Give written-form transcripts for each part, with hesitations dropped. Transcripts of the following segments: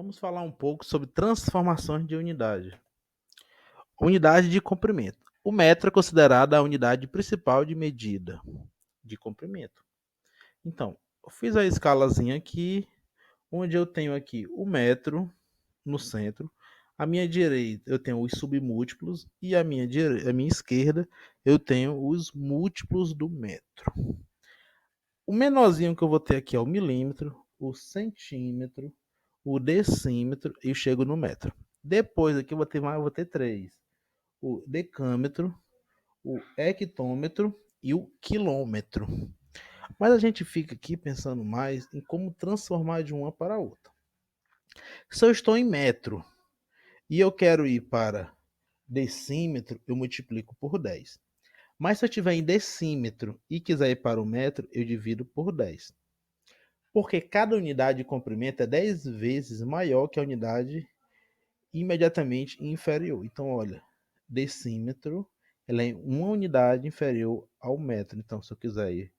Vamos falar um pouco sobre transformações de unidade. Unidade de comprimento. O metro é considerado a unidade principal de medida de comprimento. Então, eu fiz a escalazinha aqui, onde eu tenho aqui o metro no centro. À minha direita eu tenho os submúltiplos e à minha esquerda eu tenho os múltiplos do metro. O menorzinho que eu vou ter aqui é o milímetro, o centímetro, o decímetro e eu chego no metro. Depois aqui eu vou ter três: o decâmetro, o hectômetro e o quilômetro. Mas a gente fica aqui pensando mais em como transformar de uma para a outra. Se eu estou em metro e eu quero ir para decímetro, eu multiplico por 10. Mas se eu estiver em decímetro e quiser ir para o metro, eu divido por 10. Porque cada unidade de comprimento é 10 vezes maior que a unidade imediatamente inferior. Então, olha, decímetro, ela é uma unidade inferior ao metro. Então, se eu quiser ir,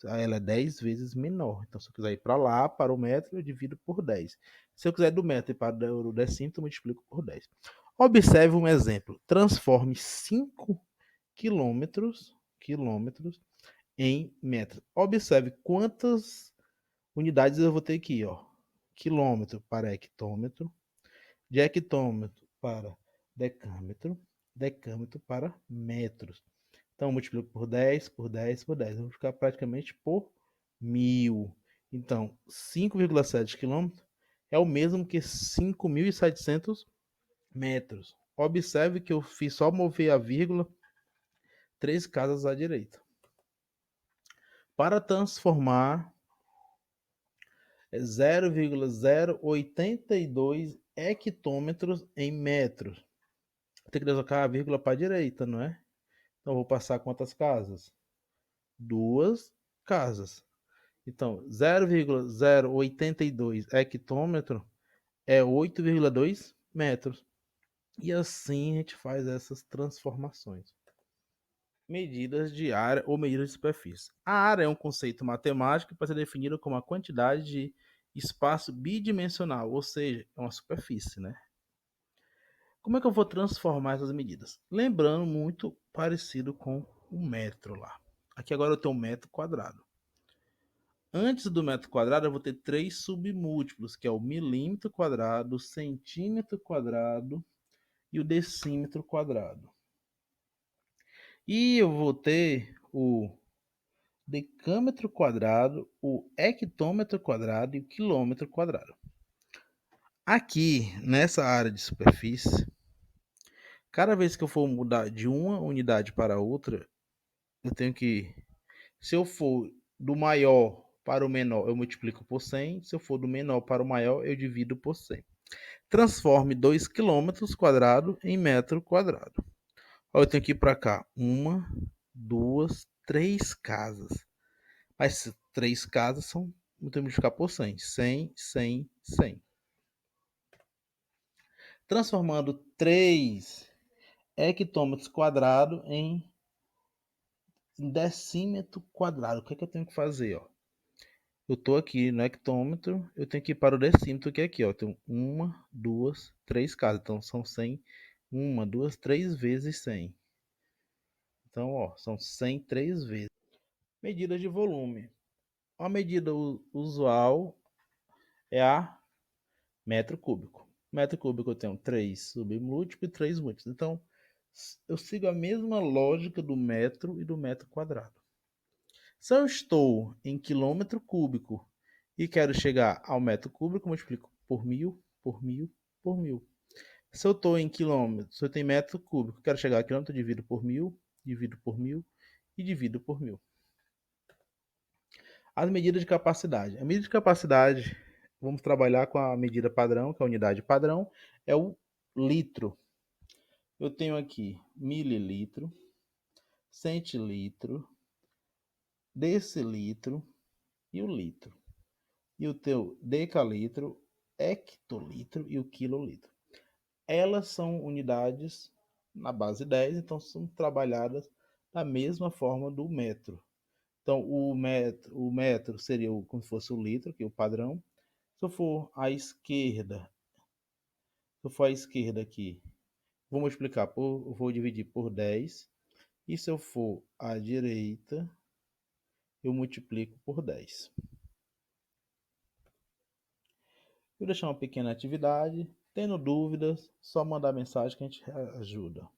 ela é 10 vezes menor. Então, se eu quiser ir para lá, para o metro, eu divido por 10. Se eu quiser do metro e para o decímetro, eu multiplico por 10. Observe um exemplo. Transforme 5 quilômetros em metros. Observe quantas unidades eu vou ter aqui, ó. Quilômetro para hectômetro, de hectômetro para decâmetro, decâmetro para metros. Então, eu multiplico por 10, por 10, por 10. Eu vou ficar praticamente por 1000. Então, 5,7 quilômetros é o mesmo que 5.700 metros. Observe que eu fiz só mover a vírgula 3 casas à direita. Para transformar 0,082 hectômetros em metros. Tem que deslocar a vírgula para a direita, não é? Então, eu vou passar quantas casas? Duas casas. Então, 0,082 hectômetro é 8,2 metros. E assim a gente faz essas transformações. Medidas de área ou medidas de superfície. A área é um conceito matemático para ser definido como a quantidade de espaço bidimensional, ou seja, é uma superfície, né? Como é que eu vou transformar essas medidas? Lembrando muito parecido com o metro lá. Aqui agora eu tenho um metro quadrado. Antes do metro quadrado eu vou ter três submúltiplos, que é o milímetro quadrado, o centímetro quadrado e o decímetro quadrado. E eu vou ter o decâmetro quadrado, o hectômetro quadrado e o quilômetro quadrado. Aqui, nessa área de superfície, cada vez que eu for mudar de uma unidade para outra, eu tenho que, se eu for do maior para o menor, eu multiplico por 100. Se eu for do menor para o maior, eu divido por 100. Transforme 2 quilômetros quadrados em metro quadrado. Eu tenho que ir para cá. Uma, duas, três casas. Mas três casas são, vou ter que multiplicar por 100. 100, 100, 100. Transformando 3 hectômetros quadrados em decímetro quadrado. O que é que eu tenho que fazer? Ó? Eu estou aqui no hectômetro, eu tenho que ir para o decímetro, que é aqui. Ó. Eu tenho uma, duas, três casas. Então são 100. Uma, duas, três vezes 100. Então, ó, são 100 três vezes. Medida de volume. A medida usual é a metro cúbico. Metro cúbico eu tenho 3 submúltiplos e 3 múltiplos. Então, eu sigo a mesma lógica do metro e do metro quadrado. Se eu estou em quilômetro cúbico e quero chegar ao metro cúbico, eu multiplico por 1000, por 1000, por 1000. Se eu estou em quilômetro, se eu tenho metro cúbico, quero chegar a quilômetro, divido por 1000, divido por 1000 e divido por 1000. As medidas de capacidade. A medida de capacidade, vamos trabalhar com a medida padrão, que é a unidade padrão, é o litro. Eu tenho aqui mililitro, centilitro, decilitro e o litro. E o teu decalitro, hectolitro e o quilolitro. Elas são unidades na base 10, então são trabalhadas da mesma forma do metro. Então, o metro seria como se fosse o litro, que é o padrão. Se eu for à esquerda, Se eu for à esquerda aqui, vou multiplicar vou dividir por 10. E se eu for à direita, eu multiplico por 10. Vou deixar uma pequena atividade. Tendo dúvidas, só mandar mensagem que a gente ajuda.